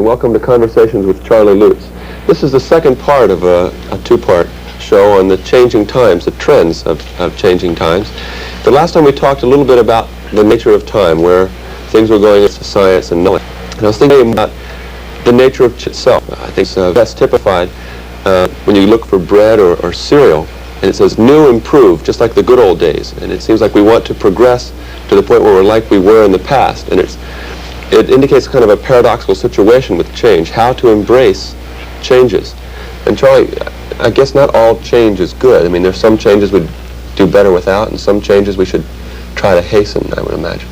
welcome to Conversations with Charlie Lutes. This is the second part of a two-part show on the changing times, the trends of changing times. The last time we talked a little bit about the nature of time, where things were going into science and knowledge. And I was thinking about the nature of itself. I think it's best typified when you look for bread or cereal, and it says new, improved, just like the good old days. And it seems like we want to progress to the point where we're like we were in the past. And it indicates kind of a paradoxical situation with change, how to embrace changes. And Charlie, I guess not all change is good. I mean, there's some changes we'd do better without, and some changes we should try to hasten, I would imagine.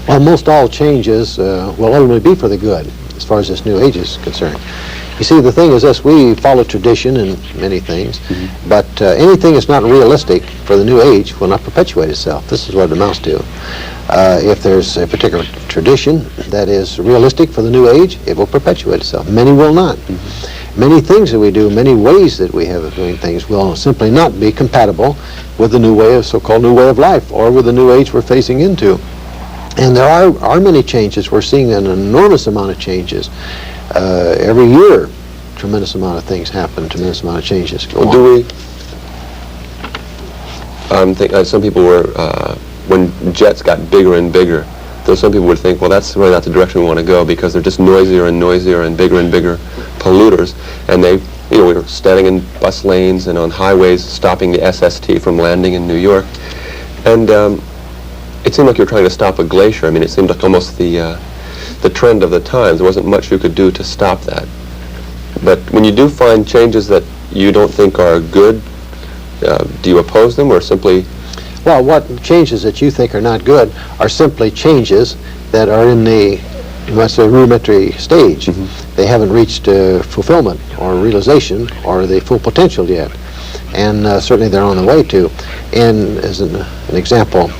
Well, most all changes will only be for the good, as far as this new age is concerned. You see, the thing is this, we follow tradition in many things, but anything that's not realistic for the new age will not perpetuate itself. This is what it amounts to. If there's a particular tradition that is realistic for the new age, it will perpetuate itself. Many will not. Many things that we do, many ways that we have of doing things will simply not be compatible with the new way of so-called new way of life, or with the new age we're facing into. And there are many changes. We're seeing an enormous amount of changes. Every year, tremendous amount of things happen, tremendous amount of changes go on. Do we, some people were, when jets got bigger and bigger, though some people would think, well, that's really not the direction we want to go, because they're just noisier and noisier and bigger polluters. And they, we were standing in bus lanes and on highways stopping the SST from landing in New York. And it seemed like you were trying to stop a glacier. I mean, it seemed like almost the trend of the times. There wasn't much you could do to stop that. But when you do find changes that you don't think are good, do you oppose them, or simply... Well, what changes that you think are not good are simply changes that are in the, let's say, rudimentary stage. They haven't reached fulfillment or realization or the full potential yet. And certainly they're on the way to. And as an example,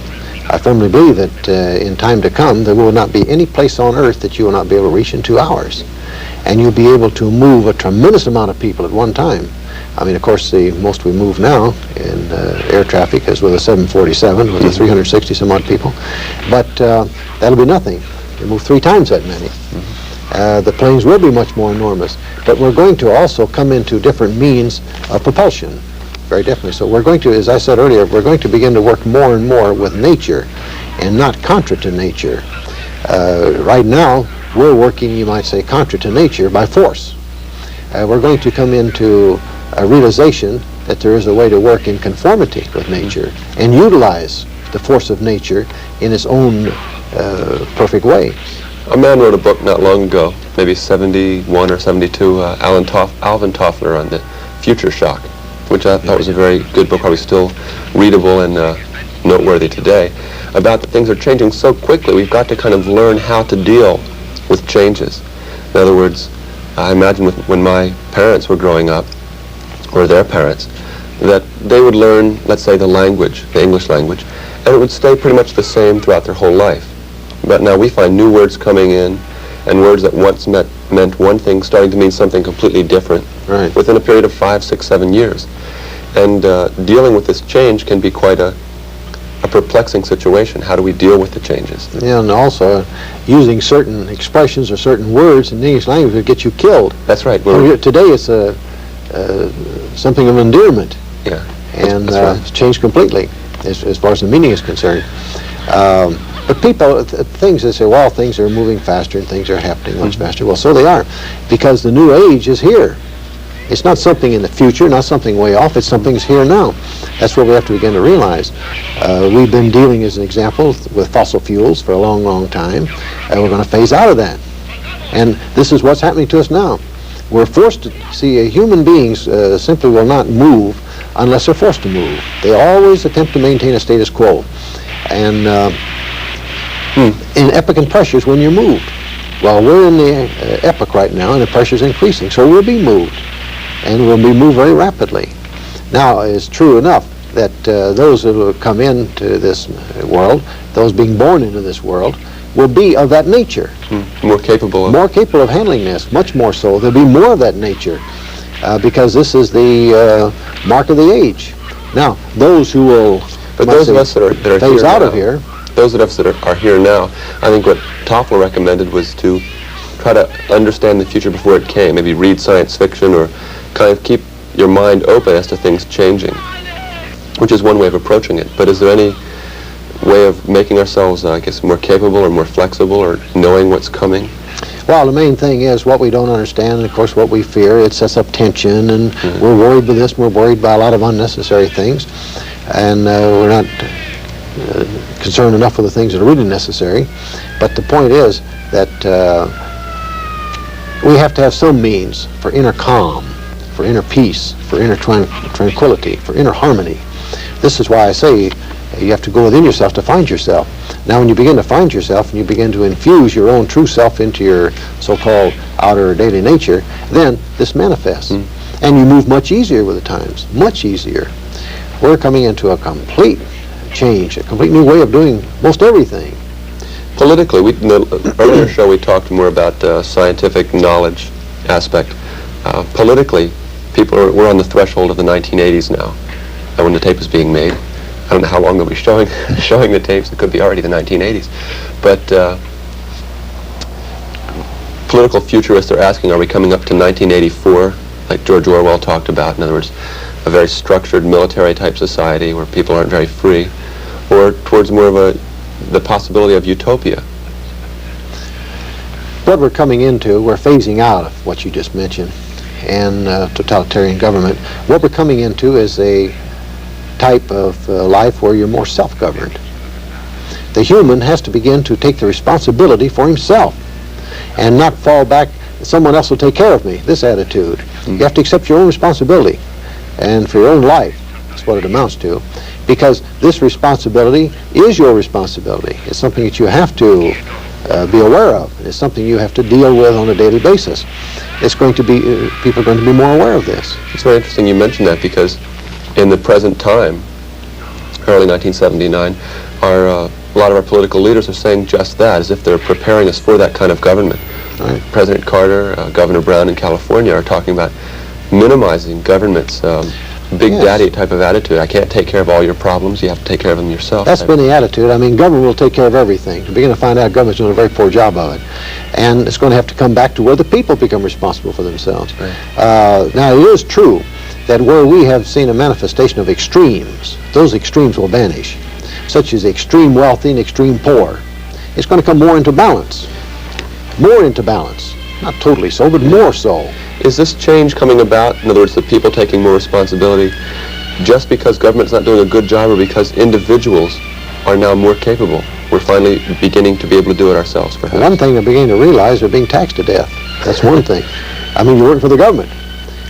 I firmly believe that in time to come, there will not be any place on earth that you will not be able to reach in 2 hours. And you'll be able to move a tremendous amount of people at one time. I mean, of course, the most we move now in air traffic is with a 747 with a 360 some odd people. But that'll be nothing. You move 3 times that many. The planes will be much more enormous. But we're going to also come into different means of propulsion. Very definitely. So we're going to, as I said earlier, we're going to begin to work more and more with nature and not contra to nature. Right now, we're working, you might say, contra to nature by force. We're going to come into a realization that there is a way to work in conformity with nature and utilize the force of nature in its own perfect way. A man wrote a book not long ago, maybe 71 or 72, Alvin Toffler, on the future shock, which I thought was a very good book, probably still readable and noteworthy today, about that things are changing so quickly. We've got to kind of learn how to deal with changes. In other words, I imagine when my parents were growing up, or their parents, that they would learn, let's say, the language, the English language, and it would stay pretty much the same throughout their whole life. But now we find new words coming in, and words that once meant one thing starting to mean something completely different within a period of 5, 6, 7 years. And dealing with this change can be quite a perplexing situation. How do we deal with the changes? Yeah, and also using certain expressions or certain words in the English language will get you killed. That's right. Today it's something of endearment. Yeah. And right. It's changed completely as far as the meaning is concerned. But people, things, they say, well, things are moving faster and things are happening much faster. Well, so they are, because the new age is here. It's not something in the future, not something way off, it's something that's here now. That's what we have to begin to realize. We've been dealing, as an example, with fossil fuels for a long, long time, and we're going to phase out of that. And this is what's happening to us now. We're forced to see human beings simply will not move unless they're forced to move. They always attempt to maintain a status quo. And in epoch and pressures when you're moved. Well, we're in the epoch right now, and the pressure's increasing, so we'll be moved. And we'll be moved very rapidly. Now, it's true enough that those who have come into this world, those being born into this world, will be of that nature. More capable of... More capable of handling this, much more so. There'll be more of that nature, because this is the mark of the age. Now, those who will... But those of us that are phase here out now, of here... Those of us that are here now, I think what Toffler recommended was to try to understand the future before it came. Maybe read science fiction or kind of keep your mind open as to things changing, which is one way of approaching it. But is there any way of making ourselves, I guess, more capable or more flexible or knowing what's coming? Well, the main thing is what we don't understand, and of course what we fear. It sets up tension, and we're worried with this, we're worried by a lot of unnecessary things, and we're not concerned enough with the things that are really necessary. But the point is that we have to have some means for inner calm, for inner peace, for inner tranquility, for inner harmony. This is why I say you have to go within yourself to find yourself. Now, when you begin to find yourself and you begin to infuse your own true self into your so-called outer daily nature, then this manifests. And you move much easier with the times, much easier. We're coming into a complete change, a complete new way of doing most everything. Politically, in the earlier show we talked more about scientific knowledge aspect. Politically, we're on the threshold of the 1980s now, when the tape is being made. I don't know how long they'll be showing the tapes. It could be already the 1980s. But political futurists are asking, are we coming up to 1984, like George Orwell talked about? In other words, a very structured military-type society where people aren't very free, or towards more of the possibility of utopia? What we're coming into, we're phasing out of what you just mentioned, and totalitarian government. What we're coming into is a type of life where you're more self-governed. The human has to begin to take the responsibility for himself and not fall back, someone else will take care of me, this attitude. You have to accept your own responsibility and for your own life. That's what it amounts to. Because this responsibility is your responsibility. It's something that you have to be aware of. It's something you have to deal with on a daily basis. It's going to be, people are going to be more aware of this. It's very interesting you mentioned that, because in the present time, early 1979, a lot of our political leaders are saying just that, as if they're preparing us for that kind of government. Right. President Carter, Governor Brown in California are talking about minimizing government's big daddy type of attitude. I can't take care of all your problems, you have to take care of them yourself. That's been the attitude. I mean, government will take care of everything. We're beginning to find out government's doing a very poor job of it. And it's going to have to come back to where the people become responsible for themselves. Right. Now, it is true that where we have seen a manifestation of extremes, those extremes will vanish, such as extreme wealthy and extreme poor. It's going to come more into balance. More into balance. Not totally so, but more so. Is this change coming about, in other words, the people taking more responsibility, just because government's not doing a good job, or because individuals are now more capable? We're finally beginning to be able to do it ourselves, perhaps. One thing they're beginning to realize, they're being taxed to death. That's one thing. I mean, you're working for the government,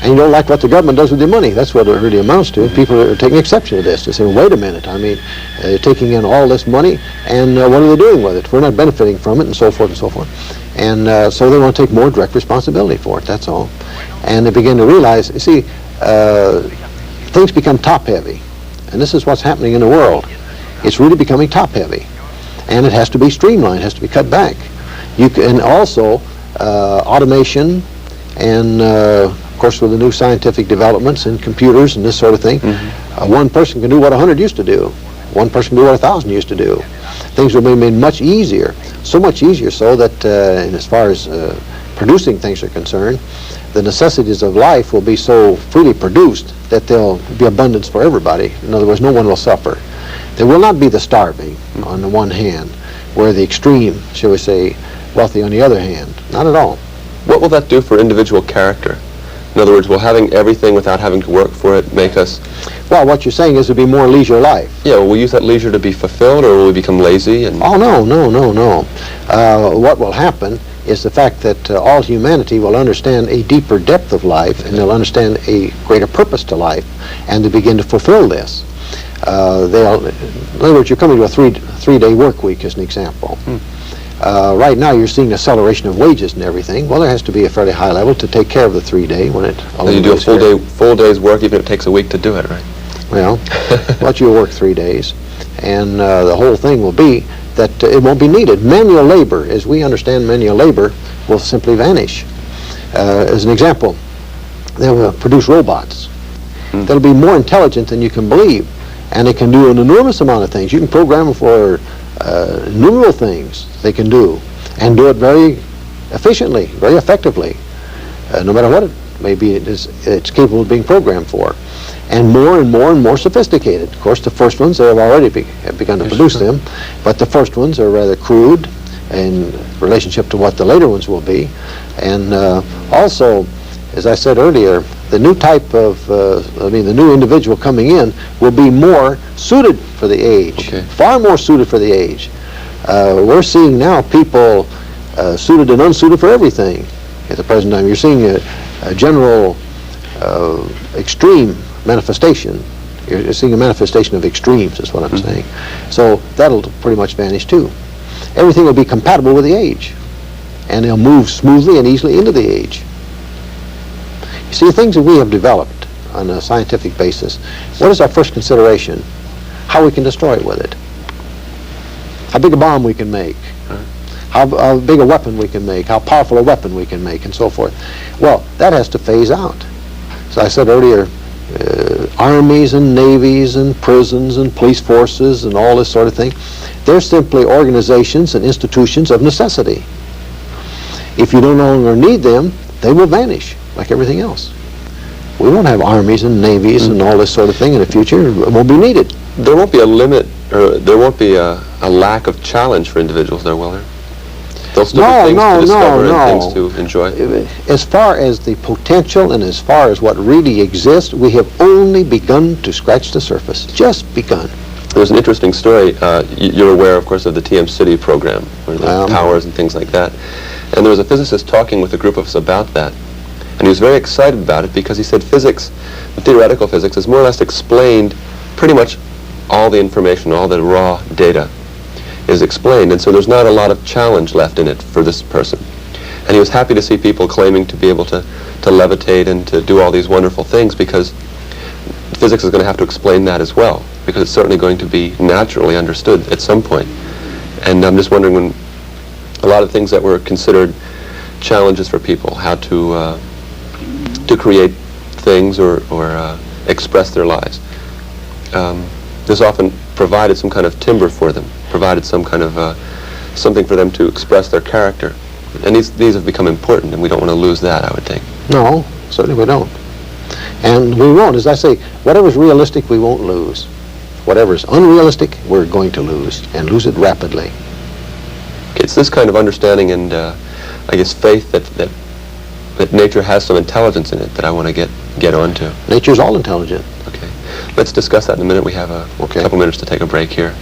and you don't like what the government does with your money. That's what it really amounts to. People are taking exception to this. They say, wait a minute, I mean, they're taking in all this money, and what are they doing with it? We're not benefiting from it, and so forth and so forth. And so they want to take more direct responsibility for it, that's all. And they begin to realize, you see, things become top-heavy. And this is what's happening in the world. It's really becoming top-heavy. And it has to be streamlined, has to be cut back. And also, automation and, of course, with the new scientific developments and computers and this sort of thing, one person can do what 100 used to do. One person can do what 1,000 used to do. Things will be made much easier, so much easier so that, and as far as producing things are concerned, the necessities of life will be so freely produced that there'll be abundance for everybody. In other words, no one will suffer. There will not be the starving on the one hand, where the extreme, shall we say, wealthy on the other hand. Not at all. What will that do for individual character? In other words, will having everything without having to work for it make us... Well, what you're saying is it'll be more leisure life. Yeah, will we use that leisure to be fulfilled, or will we become lazy? And Oh, no. What will happen is the fact that all humanity will understand a deeper depth of life, and they'll understand a greater purpose to life, and they begin to fulfill this. In other words, you're coming to a three-day work week as an example. Right now, you're seeing acceleration of wages and everything. Well, there has to be a fairly high level to take care of the 3-day when it. So you do a full day's work, even if it takes a week to do it, right? Well, but you'll work 3 days, and the whole thing will be that it won't be needed. Manual labor, as we understand manual labor, will simply vanish. As an example, they'll produce robots. That'll be more intelligent than you can believe, and they can do an enormous amount of things. You can program them for innumerable things they can do, and do it very efficiently, very effectively, no matter what it may be it's capable of being programmed for. And more and more and more sophisticated. Of course, the first ones, they have already have begun to produce them, but the first ones are rather crude in relationship to what the later ones will be. And also, as I said earlier, the new type of, the new individual coming in will be more suited for the age, far more suited for the age. We're seeing now people suited and unsuited for everything at the present time. You're seeing a general extreme manifestation. You're seeing a manifestation of extremes, is what I'm saying. So that'll pretty much vanish too. Everything will be compatible with the age, and they'll move smoothly and easily into the age. You see, things that we have developed on a scientific basis, what is our first consideration? How we can destroy it with it. How big a bomb we can make. How big a weapon we can make. How powerful a weapon we can make, and so forth. Well, that has to phase out. As I said earlier, armies and navies and prisons and police forces and all this sort of thing, they're simply organizations and institutions of necessity. If you no longer need them, they will vanish like everything else. We won't have armies and navies and all this sort of thing in the future. It won't be needed. There won't be a limit, or there won't be a lack of challenge for individuals there, will there? There'll still be things to discover and things to enjoy. As far as the potential and as far as what really exists, we have only begun to scratch the surface. Just begun. There's an interesting story. You're aware, of course, of the TM City program, where the powers and things like that. And there was a physicist talking with a group of us about that. And he was very excited about it because he said physics, the theoretical physics, has more or less explained pretty much all the information, all the raw data is explained. And so there's not a lot of challenge left in it for this person. And he was happy to see people claiming to be able to levitate and to do all these wonderful things, because physics is going to have to explain that as well, because it's certainly going to be naturally understood at some point. And I'm just wondering, when a lot of things that were considered challenges for people, how to create things or express their lives, this often provided some kind of timber for them, provided some kind of something for them to express their character. And these have become important, and we don't want to lose that, I would think. No, certainly we don't. And we won't. As I say, whatever's realistic, we won't lose. Whatever's unrealistic, we're going to lose, and lose it rapidly. It's this kind of understanding and, I guess, faith that nature has some intelligence in it that I want to get onto. Nature's all intelligent. Okay. Let's discuss that in a minute. We have a couple minutes to take a break here.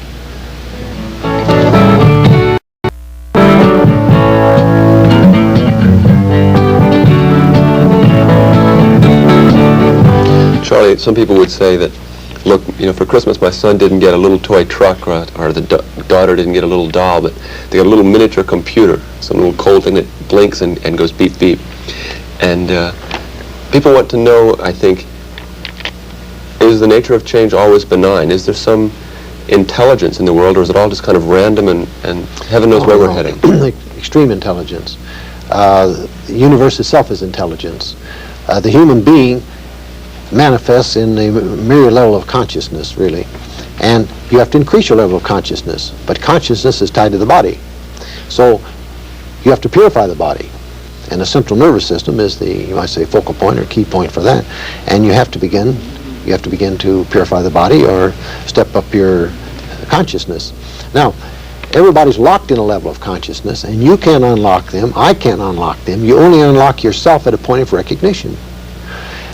Charlie, some people would say that, look, for Christmas my son didn't get a little toy truck, or the daughter didn't get a little doll, but they got a little miniature computer, some little cold thing that blinks and goes beep beep. And people want to know, I think, is the nature of change always benign? Is there some intelligence in the world, or is it all just kind of random and heaven knows where we're heading? Extreme intelligence. The universe itself is intelligence. The human being manifests in a myriad level of consciousness, really. And you have to increase your level of consciousness. But consciousness is tied to the body. So you have to purify the body. And the central nervous system is the, you might say, focal point or key point for that. And you have to begin to purify the body or step up your consciousness. Now, everybody's locked in a level of consciousness, and you can't unlock them. I can't unlock them. You only unlock yourself at a point of recognition.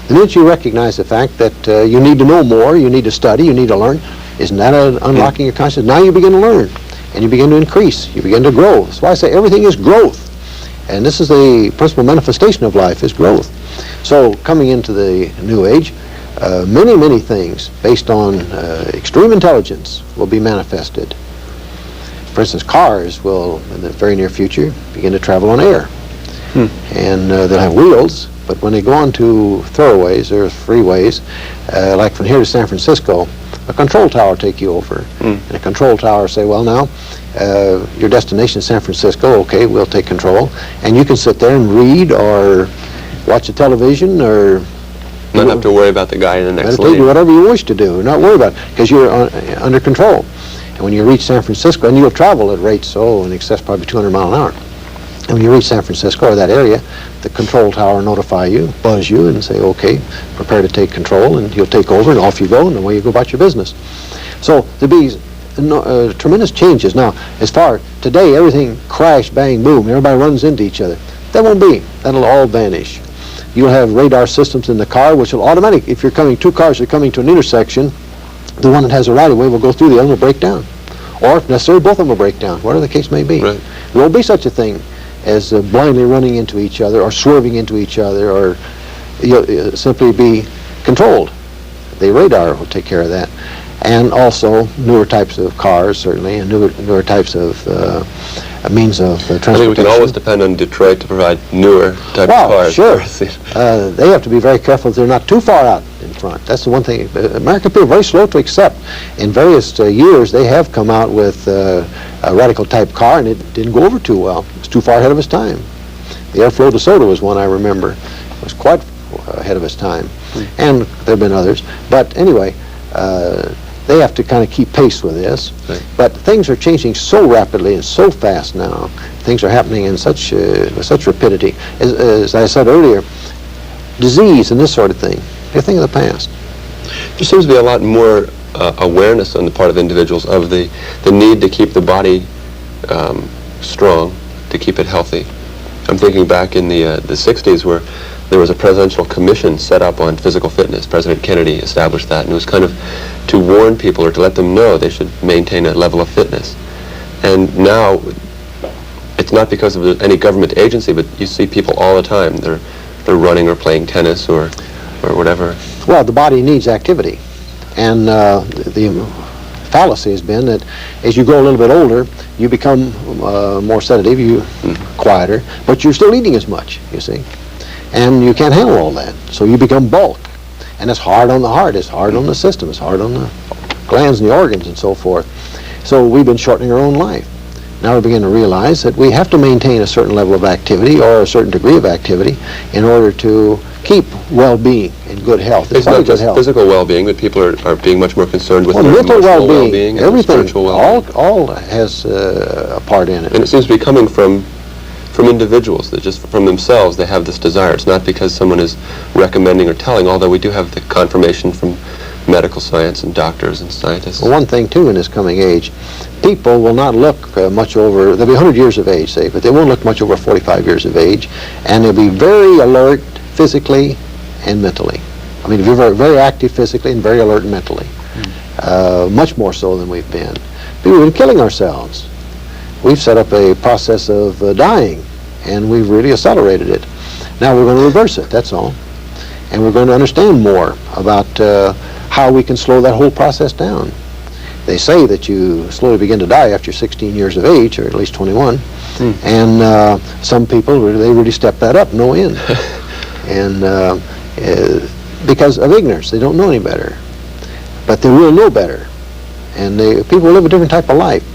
The minute you recognize the fact that you need to know more, you need to study, you need to learn, isn't that unlocking your consciousness? Now you begin to learn, and you begin to increase, you begin to grow. That's why I say everything is growth. And this is the principal manifestation of life, is growth. So coming into the New Age, many, many things based on extreme intelligence will be manifested. For instance, cars will, in the very near future, begin to travel on air. And they'll have wheels, but when they go onto thoroughways or freeways, like from here to San Francisco, a control tower take you over. And a control tower say, well, now, your destination is San Francisco, okay, we'll take control. And you can sit there and read or watch the television or... Not have to worry about the guy in the next lane. Do whatever you wish to do, not worry about it, because you're under control. And when you reach San Francisco, and you'll travel at rates, in excess probably 200 miles an hour. And when you reach San Francisco or that area, the control tower will notify you, buzz you, and say, okay, prepare to take control, and you'll take over, and off you go, and away you go about your business. So there'll be tremendous changes. Now, as far today, everything crash, bang, boom, everybody runs into each other. That won't be. That'll all vanish. You'll have radar systems in the car, which will automatically, if you're coming, two cars are coming to an intersection, the one that has a right-of-way will go through, the other will break down. Or, if necessary, both of them will break down, whatever the case may be. Right. There won't be such a thing as blindly running into each other or swerving into each other, or you'll simply be controlled. The radar will take care of that. And also newer types of cars, certainly, and newer types of means of transportation. I think we can always depend on Detroit to provide newer type of cars. Sure. They have to be very careful that they're not too far out in front. That's the one thing. American people are very slow to accept. In various years, they have come out with a radical type car, and it didn't go over too well. It was too far ahead of its time. The Airflow DeSoto was one I remember. It was quite ahead of its time. And there have been others. But anyway, they have to kind of keep pace with this. Right. But things are changing so rapidly and so fast now. Things are happening in such with such rapidity. As I said earlier, disease and this sort of thing, they're a thing of the past. There seems to be a lot more awareness on the part of individuals of the need to keep the body strong, to keep it healthy. I'm thinking back in the 60s where there was a presidential commission set up on physical fitness. President Kennedy established that, and it was kind of to warn people or to let them know they should maintain a level of fitness. And now, it's not because of any government agency, but you see people all the time. They're running or playing tennis or whatever. Well, the body needs activity. And the fallacy has been that as you grow a little bit older, you become more sedative, quieter, but you're still eating as much, you see. And you can't handle all that. So you become bulk. And it's hard on the heart, it's hard on the system, it's hard on the glands and the organs and so forth. So we've been shortening our own life. Now we begin to realize that we have to maintain a certain level of activity or a certain degree of activity in order to keep well-being and good health. It's not just physical well-being, but people are being much more concerned with their mental emotional well-being, and everything, spiritual well-being. all has a part in it. And it seems to be coming from individuals, that just from themselves they have this desire. It's not because someone is recommending or telling, although we do have the confirmation from medical science and doctors and scientists. Well, one thing too in this coming age, people will not look much over, they'll be 100 years of age, say, but they won't look much over 45 years of age, and they'll be very alert physically and mentally. I mean, they'll be very, very active physically and very alert mentally, much more so than we've been. We've been killing ourselves. We've set up a process of dying, and we've really accelerated it. Now we're going to reverse it, that's all. And we're going to understand more about how we can slow that whole process down. They say that you slowly begin to die after 16 years of age, or at least 21. And some people, they really step that up, no end. And because of ignorance, they don't know any better. But they will know better. And people will live a different type of life.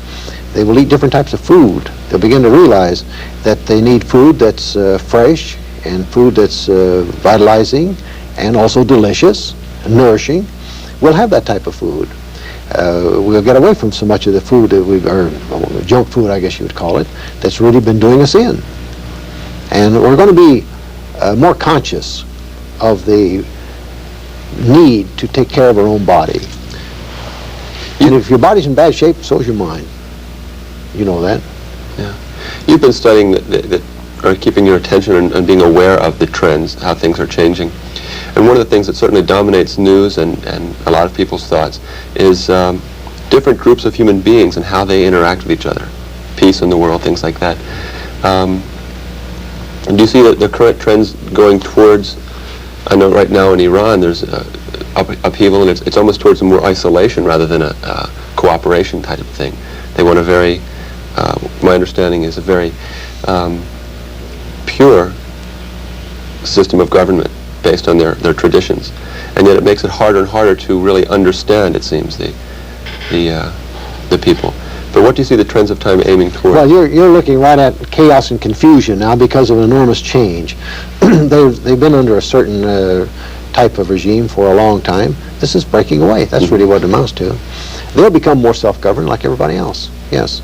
They will eat different types of food. They'll begin to realize that they need food that's fresh and food that's vitalizing and also delicious, nourishing. We'll have that type of food. We'll get away from so much of the food that or junk food, I guess you would call it, that's really been doing us in. And we're going to be more conscious of the need to take care of our own body. And if your body's in bad shape, so is your mind. You know that. Yeah. You've been studying or keeping your attention and being aware of the trends, how things are changing. And one of the things that certainly dominates news and a lot of people's thoughts is different groups of human beings and how they interact with each other. Peace in the world, things like that. And do you see that the current trends going towards, I know right now in Iran there's upheaval, and it's almost towards a more isolation rather than a cooperation type of thing. They want a very, my understanding is a very pure system of government based on their traditions. And yet it makes it harder and harder to really understand, it seems, the people. But what do you see the trends of time aiming toward? Well, you're looking right at chaos and confusion now because of an enormous change. They've been under a certain type of regime for a long time. This is breaking away. That's really what it amounts to. They'll become more self-governed like everybody else. Yes,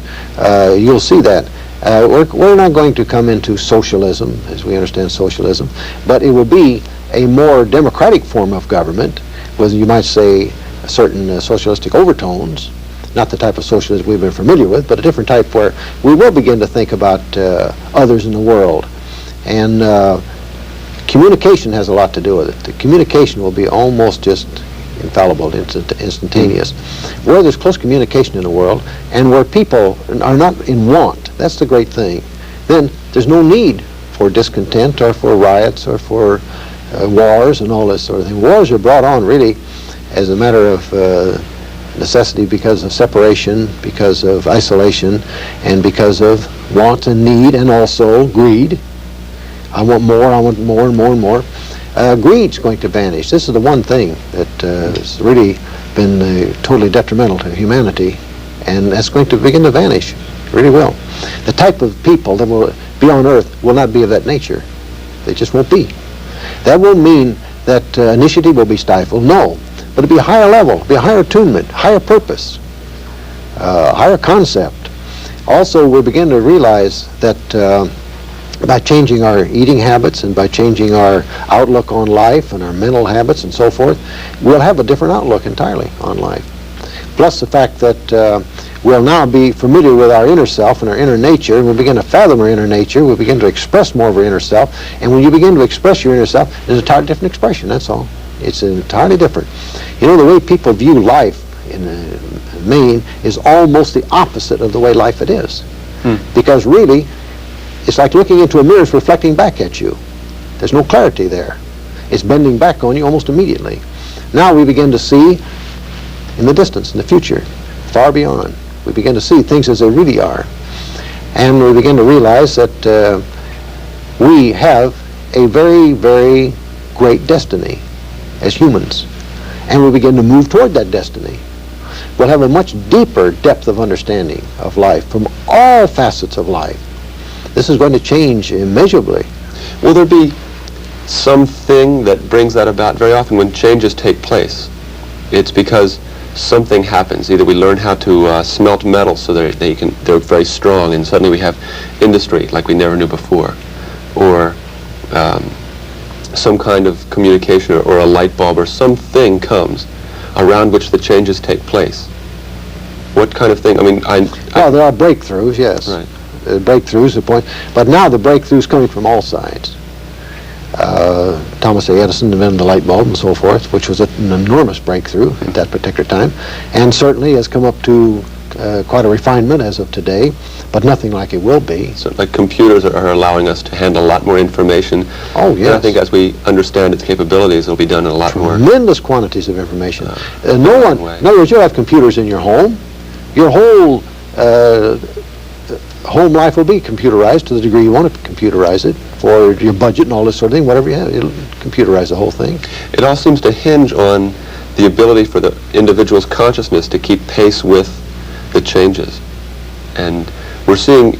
you'll see that. We're not going to come into socialism, as we understand socialism, but it will be a more democratic form of government, with, you might say, certain socialistic overtones, not the type of socialism we've been familiar with, but a different type where we will begin to think about others in the world. And communication has a lot to do with it. The communication will be almost just infallible, instantaneous. Where there's close communication in the world and where people are not in want, that's the great thing, then there's no need for discontent or for riots or for wars and all this sort of thing. Wars are brought on really as a matter of necessity because of separation, because of isolation, and because of want and need, and also greed. I want more and more and more. Greed's going to vanish. This is the one thing that has really been totally detrimental to humanity, and that's going to begin to vanish. It really will. The type of people that will be on earth will not be of that nature. They just won't be. That won't mean that initiative will be stifled. No. But it'll be a higher level, it'll be a higher attunement, higher purpose, higher concept. Also, we'll begin to realize that by changing our eating habits and by changing our outlook on life and our mental habits and so forth, we'll have a different outlook entirely on life. Plus the fact that we'll now be familiar with our inner self and our inner nature, and we'll begin to fathom our inner nature, we'll begin to express more of our inner self, and when you begin to express your inner self, it's an entirely different expression, that's all. It's entirely different. You know, the way people view life in the main is almost the opposite of the way life it is. Because really, it's like looking into a mirror, it's reflecting back at you. There's no clarity there. It's bending back on you almost immediately. Now we begin to see in the distance, in the future, far beyond. We begin to see things as they really are. And we begin to realize that we have a very, very great destiny as humans, and we begin to move toward that destiny. We'll have a much deeper depth of understanding of life from all facets of life. This is going to change immeasurably. Will there be something that brings that about? Very often when changes take place, it's because something happens. Either we learn how to smelt metal so they're very strong, and suddenly we have industry like we never knew before, or some kind of communication or a light bulb or something comes around which the changes take place. What kind of thing? I mean, well, there are breakthroughs, yes. Right. Breakthroughs, the point. But now the breakthroughs coming from all sides. Thomas A. Edison invented the light bulb and so forth, which was an enormous breakthrough at that particular time, and certainly has come up to quite a refinement as of today, but nothing like it will be. So like computers are allowing us to handle a lot more information. Oh, yes. And I think as we understand its capabilities, it'll be done in a lot more. Tremendous quantities of information. In other words, you'll have computers in your home. Your whole home life will be computerized to the degree you want to computerize it for your budget and all this sort of thing, whatever you have. It'll computerize the whole thing. It all seems to hinge on the ability for the individual's consciousness to keep pace with the changes. And we're seeing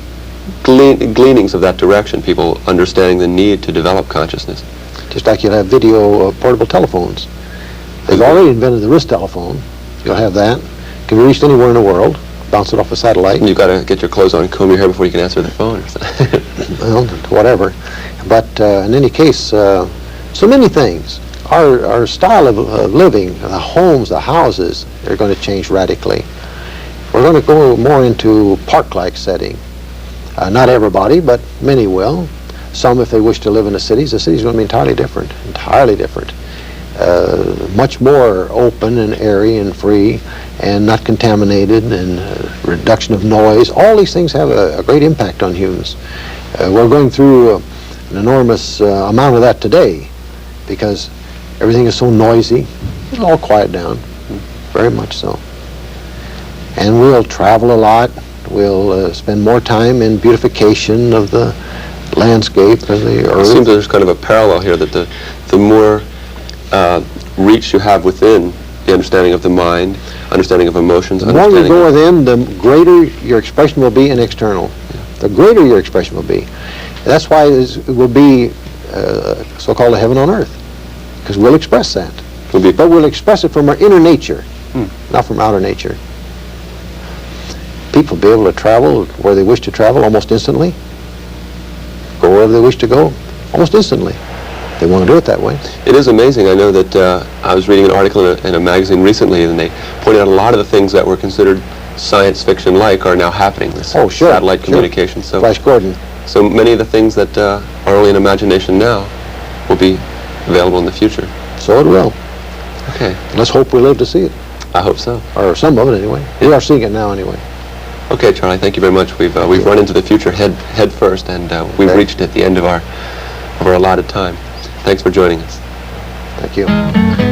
gleanings of that direction, people understanding the need to develop consciousness. Just like you'll have video portable telephones. They've already invented the wrist telephone. You'll have that. Can be reached anywhere in the world. Bounce it off a satellite. You've got to get your clothes on and comb your hair before you can answer the phone or something. Well, whatever. But in any case, so many things. Our style of living, the homes, the houses, are going to change radically. We're going to go more into park-like setting. Not everybody, but many will. Some, if they wish to live in the city's going to be entirely different, much more open and airy and free and not contaminated, and reduction of noise. All these things have a great impact on humans. We're going through an enormous amount of that today because everything is so noisy. It'll all quiet down, very much so. And we'll travel a lot. We'll spend more time in beautification of the landscape and the earth. It seems there's kind of a parallel here that the more reach you have within the understanding of the mind, understanding of emotions, the more you go within, the greater your expression will be in external. The greater your expression will be. That's why it will be so-called a heaven on earth, because we'll express that. But we'll express it from our inner nature, not from outer nature. people be able to travel where they wish to travel almost instantly, go wherever they wish to go almost instantly. They want to do it that way. It is amazing. I know that I was reading an article in a magazine recently, and they pointed out a lot of the things that were considered science fiction-like are now happening. This Oh, sure. satellite sure. communication. So, Flash Gordon. so many of the things that are only in imagination now will be available in the future. So it will. Okay. Let's hope we live to see it. I hope so. Or some of it anyway. We are seeing it now anyway. Okay, Charlie. Thank you very much. We've run into the future head first, and we've Okay. reached at the end of our allotted time. Thanks for joining us. Thank you.